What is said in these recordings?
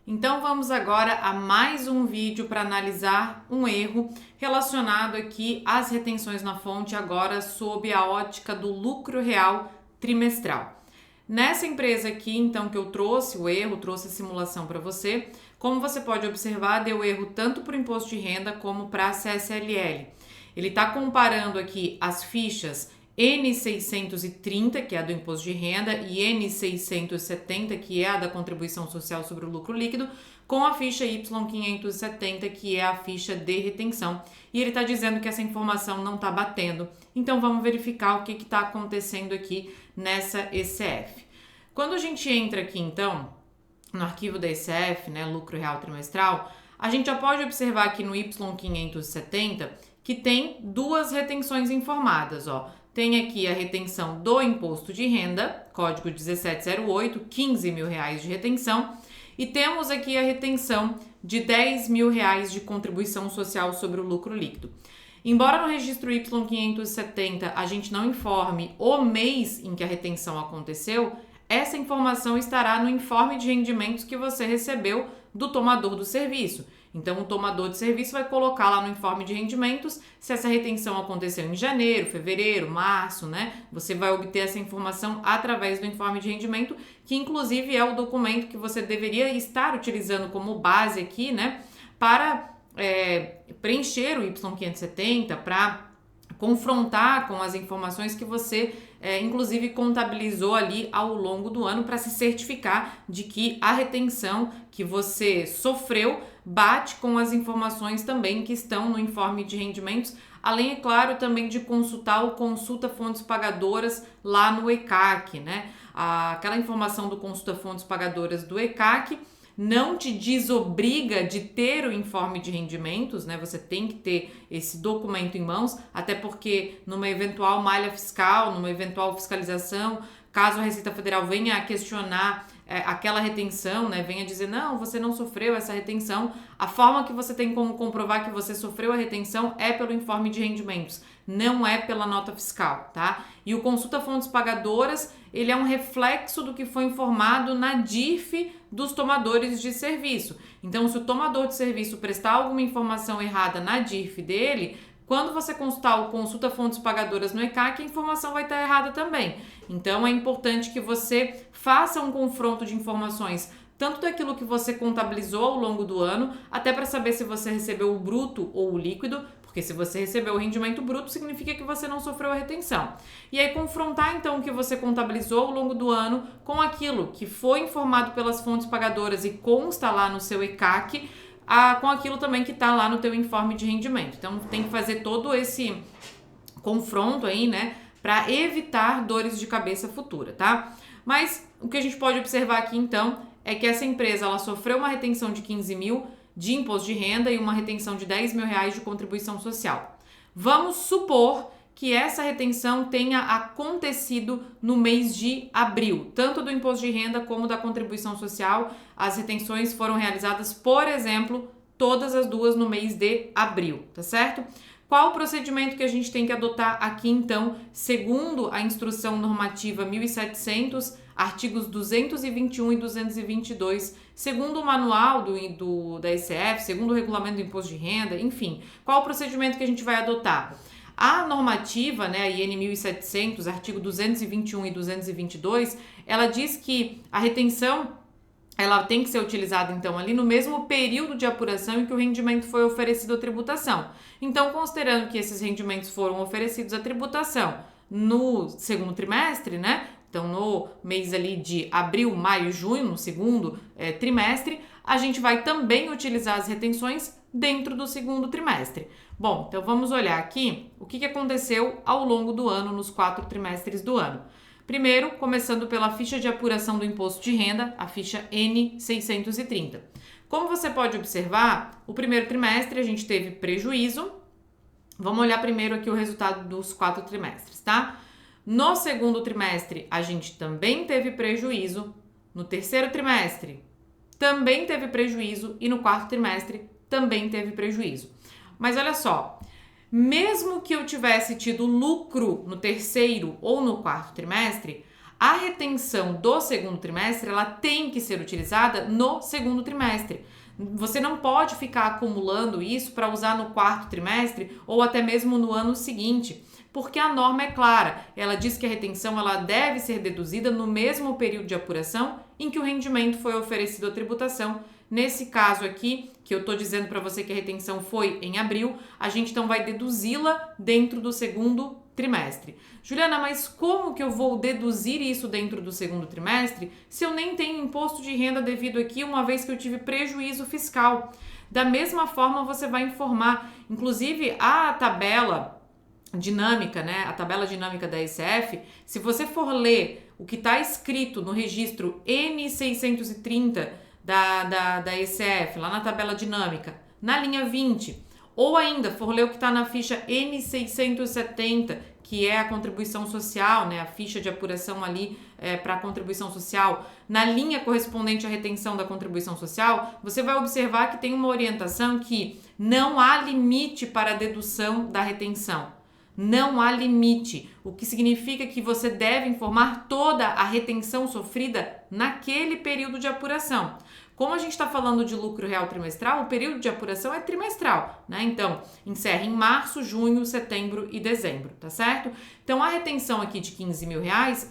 Então vamos agora a mais um vídeo para analisar um erro relacionado aqui às retenções na fonte, agora sob a ótica do lucro real trimestral. Nessa empresa aqui, então, que eu trouxe o erro, trouxe a simulação para você, como você pode observar, deu erro tanto para o imposto de renda como para a CSLL. Ele está comparando aqui as fichas N630, que é a do imposto de renda, e N670, que é a da contribuição social sobre o lucro líquido, com a ficha Y570, que é a ficha de retenção. E ele está dizendo que essa informação não está batendo. Então vamos verificar o que está acontecendo aqui nessa ECF. Quando a gente entra aqui, então, no arquivo da ECF, né, lucro real trimestral, a gente já pode observar aqui no Y570 que tem duas retenções informadas, ó. Tem aqui a retenção do imposto de renda, código 1708, R$15.000 de retenção, e temos aqui a retenção de R$10.000 de contribuição social sobre o lucro líquido. Embora no registro Y570 a gente não informe o mês em que a retenção aconteceu, essa informação estará no informe de rendimentos que você recebeu do tomador do serviço. Então, o tomador de serviço vai colocar lá no informe de rendimentos se essa retenção aconteceu em janeiro, fevereiro, março, né? Você vai obter essa informação através do informe de rendimento, que inclusive é o documento que você deveria estar utilizando como base aqui, né? Para preencher o Y570, para confrontar com as informações que você inclusive contabilizou ali ao longo do ano para se certificar de que a retenção que você sofreu bate com as informações também que estão no informe de rendimentos, além, é claro, também de consultar o Consulta Fontes Pagadoras lá no ECAC, né? Aquela informação do Consulta Fontes Pagadoras do ECAC não te desobriga de ter o informe de rendimentos, né? Você tem que ter esse documento em mãos, até porque numa eventual malha fiscal, numa eventual fiscalização, caso a Receita Federal venha a questionar aquela retenção, né? Venha dizer, não, você não sofreu essa retenção, a forma que você tem como comprovar que você sofreu a retenção é pelo informe de rendimentos, não é pela nota fiscal, tá? E o Consulta Fontes Pagadoras, ele é um reflexo do que foi informado na DIRF dos tomadores de serviço. Então, se o tomador de serviço prestar alguma informação errada na DIRF dele, quando você consultar o Consulta Fontes Pagadoras no ECAC, a informação vai estar errada também. Então, é importante que você faça um confronto de informações, tanto daquilo que você contabilizou ao longo do ano, até para saber se você recebeu o bruto ou o líquido, porque se você recebeu o rendimento bruto, significa que você não sofreu a retenção. E aí, confrontar então o que você contabilizou ao longo do ano com aquilo que foi informado pelas fontes pagadoras e consta lá no seu ECAC, com aquilo também que está lá no teu informe de rendimento. Então, tem que fazer todo esse confronto aí, né, para evitar dores de cabeça futura, tá? Mas o que a gente pode observar aqui, então, é que essa empresa, ela sofreu uma retenção de 15 mil de imposto de renda e uma retenção de R$10.000 de contribuição social. Vamos supor que essa retenção tenha acontecido no mês de abril, tanto do imposto de renda como da contribuição social. As retenções foram realizadas, por exemplo, todas as duas no mês de abril, tá certo? Qual o procedimento que a gente tem que adotar aqui, então, segundo a Instrução Normativa 1700, artigos 221 e 222, segundo o manual da ECF, segundo o regulamento do imposto de renda, enfim, qual o procedimento que a gente vai adotar? A normativa, né, a IN 1700, artigo 221 e 222, ela diz que a retenção ela tem que ser utilizada, então, ali no mesmo período de apuração em que o rendimento foi oferecido à tributação. Então, considerando que esses rendimentos foram oferecidos à tributação no segundo trimestre, né? Então, no mês ali de abril, maio, junho, no segundo trimestre, a gente vai também utilizar as retenções dentro do segundo trimestre. Bom, então vamos olhar aqui o que aconteceu ao longo do ano, nos 4 trimestres do ano. Primeiro, começando pela ficha de apuração do imposto de renda, a ficha N630. Como você pode observar, o primeiro trimestre a gente teve prejuízo. Vamos olhar primeiro aqui o resultado dos 4 trimestres, tá? No segundo trimestre, a gente também teve prejuízo. No terceiro trimestre, também teve prejuízo. E no quarto trimestre, também teve prejuízo. Mas olha só, mesmo que eu tivesse tido lucro no terceiro ou no quarto trimestre, a retenção do segundo trimestre, ela tem que ser utilizada no segundo trimestre. Você não pode ficar acumulando isso para usar no quarto trimestre ou até mesmo no ano seguinte, porque a norma é clara. Ela diz que a retenção ela deve ser deduzida no mesmo período de apuração em que o rendimento foi oferecido à tributação. Nesse caso aqui, que eu estou dizendo para você que a retenção foi em abril, a gente então vai deduzi-la dentro do segundo trimestre. Juliana, mas como que eu vou deduzir isso dentro do segundo trimestre se eu nem tenho imposto de renda devido aqui, uma vez que eu tive prejuízo fiscal? Da mesma forma, você vai informar, inclusive a tabela dinâmica, né? A tabela dinâmica da ECF, se você for ler o que está escrito no registro N630 da ECF, lá na tabela dinâmica, na linha 20, ou ainda for ler o que está na ficha N670, que é a contribuição social, né, a ficha de apuração ali para a contribuição social, na linha correspondente à retenção da contribuição social, você vai observar que tem uma orientação que não há limite para a dedução da retenção. Não há limite, o que significa que você deve informar toda a retenção sofrida naquele período de apuração. Como a gente está falando de lucro real trimestral, o período de apuração é trimestral, né? Então, encerra em março, junho, setembro e dezembro, tá certo? Então, a retenção aqui de R$15 mil,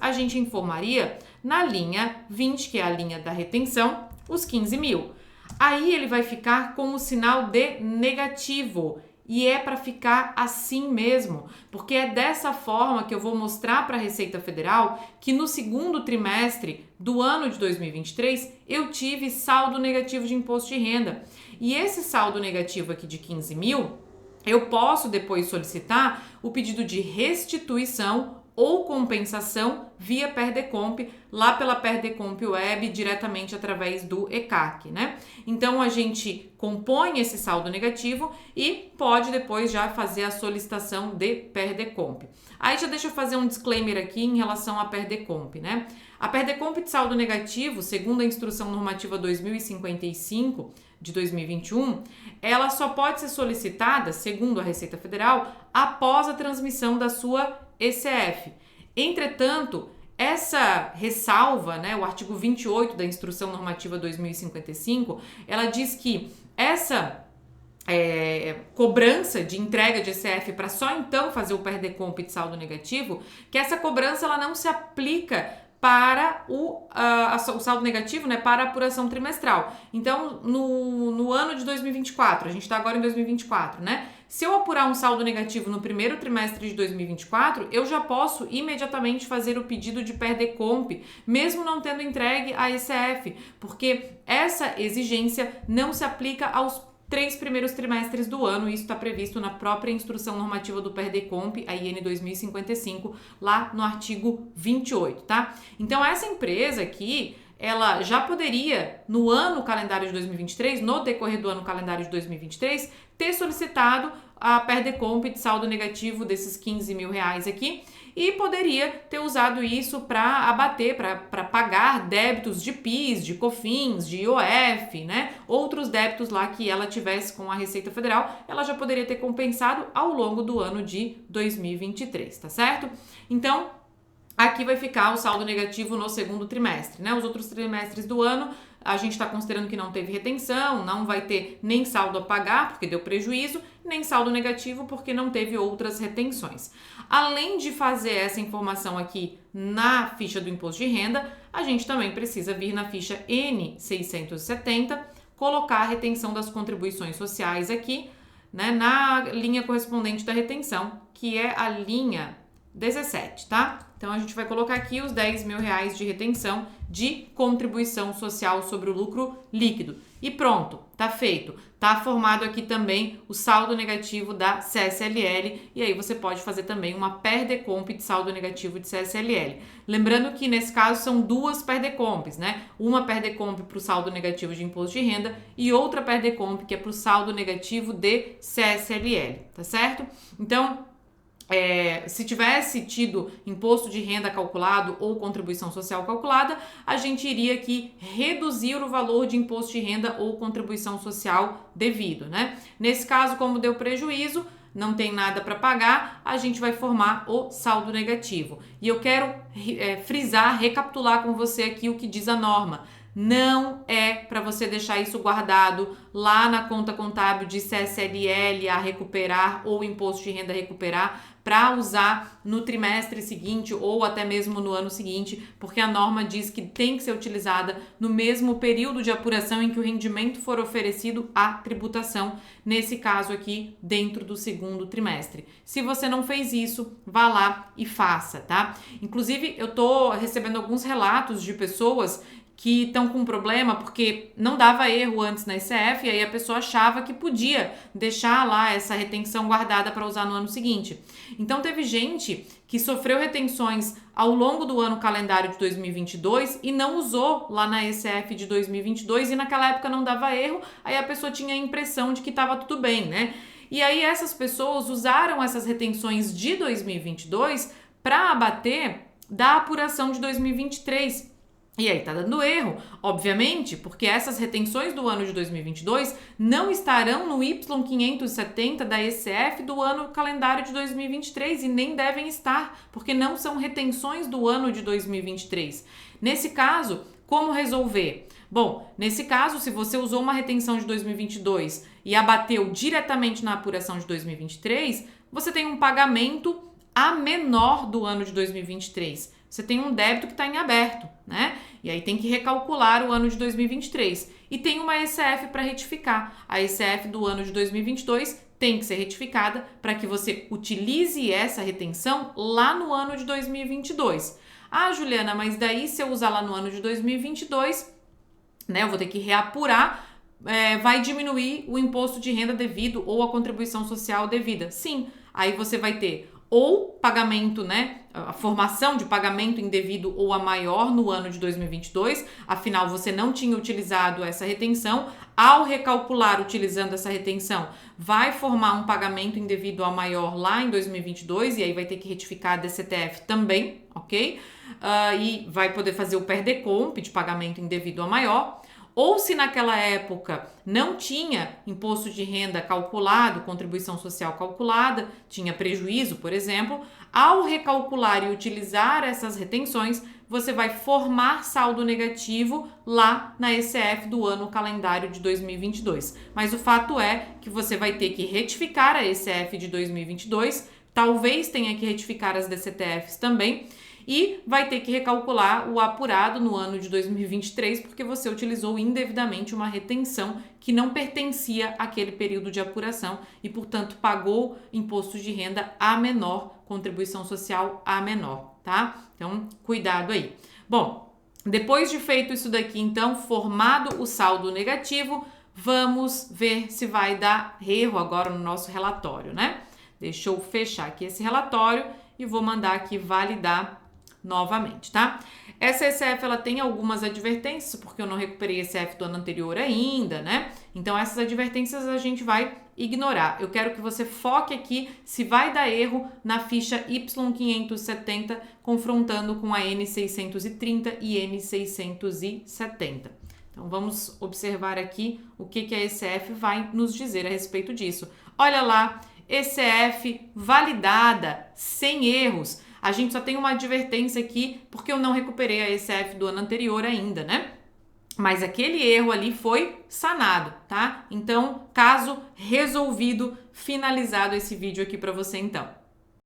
a gente informaria na linha 20, que é a linha da retenção, os 15 mil. Aí ele vai ficar com o sinal de negativo. E é para ficar assim mesmo, porque é dessa forma que eu vou mostrar para a Receita Federal que no segundo trimestre do ano de 2023 eu tive saldo negativo de imposto de renda. E esse saldo negativo aqui de 15 mil, eu posso depois solicitar o pedido de restituição ou compensação via Perdecomp, lá pela Perdecomp Web, diretamente através do ECAC, né? Então, a gente compõe esse saldo negativo e pode depois já fazer a solicitação de Perdecomp. Aí já deixa eu fazer um disclaimer aqui em relação à Perdecomp, né? A Perdecomp de saldo negativo, segundo a Instrução Normativa 2055 de 2021, ela só pode ser solicitada, segundo a Receita Federal, após a transmissão da sua ECF. Entretanto, essa ressalva, né, o artigo 28 da Instrução Normativa 2055, ela diz que essa cobrança de entrega de ECF para só então fazer o Perdecomp de saldo negativo, que essa cobrança ela não se aplica para o saldo negativo, né, para a apuração trimestral. Então, no ano de 2024, a gente está agora em 2024, né? Se eu apurar um saldo negativo no primeiro trimestre de 2024, eu já posso imediatamente fazer o pedido de Perdecomp, mesmo não tendo entregue a ECF, porque essa exigência não se aplica aos 3 primeiros trimestres do ano, e isso está previsto na própria Instrução Normativa do Perdecomp, a IN 2055, lá no artigo 28, tá? Então, essa empresa aqui, ela já poderia, no ano calendário de 2023, no decorrer do ano calendário de 2023, ter solicitado a Perdecomp de saldo negativo desses 15 mil reais aqui, e poderia ter usado isso para abater, para pagar débitos de PIS, de COFINS, de IOF, né? Outros débitos lá que ela tivesse com a Receita Federal, ela já poderia ter compensado ao longo do ano de 2023, tá certo? Então, aqui vai ficar o saldo negativo no segundo trimestre, né? Os outros trimestres do ano, a gente está considerando que não teve retenção, não vai ter nem saldo a pagar, porque deu prejuízo, nem saldo negativo, porque não teve outras retenções. Além de fazer essa informação aqui na ficha do imposto de renda, a gente também precisa vir na ficha N670, colocar a retenção das contribuições sociais aqui, né, na linha correspondente da retenção, que é a linha 17, tá? Então, a gente vai colocar aqui os 10 mil reais de retenção de contribuição social sobre o lucro líquido. E pronto, tá feito. Tá formado aqui também o saldo negativo da CSLL, e aí você pode fazer também uma Perdecomp de saldo negativo de CSLL. Lembrando que nesse caso são duas Perdecomps, né? Uma Perdecomp para o saldo negativo de imposto de renda e outra Perdecomp que é para o saldo negativo de CSLL, tá certo? Então, se tivesse tido imposto de renda calculado ou contribuição social calculada, a gente iria aqui reduzir o valor de imposto de renda ou contribuição social devido, né? Nesse caso, como deu prejuízo, não tem nada para pagar, a gente vai formar o saldo negativo. E eu quero frisar, recapitular com você aqui o que diz a norma. Não é para você deixar isso guardado lá na conta contábil de CSLL a recuperar ou imposto de renda a recuperar para usar no trimestre seguinte ou até mesmo no ano seguinte, porque a norma diz que tem que ser utilizada no mesmo período de apuração em que o rendimento for oferecido à tributação, nesse caso aqui, dentro do segundo trimestre. Se você não fez isso, vá lá e faça, tá? Inclusive, eu tô recebendo alguns relatos de pessoas que estão com problema porque não dava erro antes na ICF e aí a pessoa achava que podia deixar lá essa retenção guardada para usar no ano seguinte. Então teve gente que sofreu retenções ao longo do ano calendário de 2022 e não usou lá na ICF de 2022 e naquela época não dava erro, aí a pessoa tinha a impressão de que estava tudo bem, né? E aí essas pessoas usaram essas retenções de 2022 para abater da apuração de 2023. E aí tá dando erro, obviamente, porque essas retenções do ano de 2022 não estarão no Y570 da ECF do ano calendário de 2023 e nem devem estar, porque não são retenções do ano de 2023. Nesse caso, como resolver? Bom, nesse caso, se você usou uma retenção de 2022 e abateu diretamente na apuração de 2023, você tem um pagamento a menor do ano de 2023. Você tem um débito que está em aberto, né? E aí tem que recalcular o ano de 2023. E tem uma ECF para retificar. A ECF do ano de 2022 tem que ser retificada para que você utilize essa retenção lá no ano de 2022. Ah, Juliana, mas daí se eu usar lá no ano de 2022, né, eu vou ter que reapurar, vai diminuir o imposto de renda devido ou a contribuição social devida. Sim, aí você vai ter ou pagamento, né, a formação de pagamento indevido ou a maior no ano de 2022, afinal você não tinha utilizado essa retenção, ao recalcular utilizando essa retenção, vai formar um pagamento indevido a maior lá em 2022 e aí vai ter que retificar a DCTF também, ok? E vai poder fazer o PERDECOMP de pagamento indevido a maior. Ou se naquela época não tinha imposto de renda calculado, contribuição social calculada, tinha prejuízo, por exemplo, ao recalcular e utilizar essas retenções, você vai formar saldo negativo lá na ECF do ano calendário de 2022. Mas o fato é que você vai ter que retificar a ECF de 2022, talvez tenha que retificar as DCTFs também, e vai ter que recalcular o apurado no ano de 2023 porque você utilizou indevidamente uma retenção que não pertencia àquele período de apuração e, portanto, pagou imposto de renda a menor, contribuição social a menor, tá? Então, cuidado aí. Bom, depois de feito isso daqui, então, formado o saldo negativo, vamos ver se vai dar erro agora no nosso relatório, né? Deixa eu fechar aqui esse relatório e vou mandar aqui validar novamente, tá? Essa ECF, ela tem algumas advertências, porque eu não recuperei ECF do ano anterior ainda, né? Então, essas advertências a gente vai ignorar. Eu quero que você foque aqui se vai dar erro na ficha Y570, confrontando com a N630 e N670. Então, vamos observar aqui o que a ECF vai nos dizer a respeito disso. Olha lá, ECF validada, sem erros. A gente só tem uma advertência aqui porque eu não recuperei a ECF do ano anterior ainda, né? Mas aquele erro ali foi sanado, tá? Então, caso resolvido, finalizado esse vídeo aqui para você então.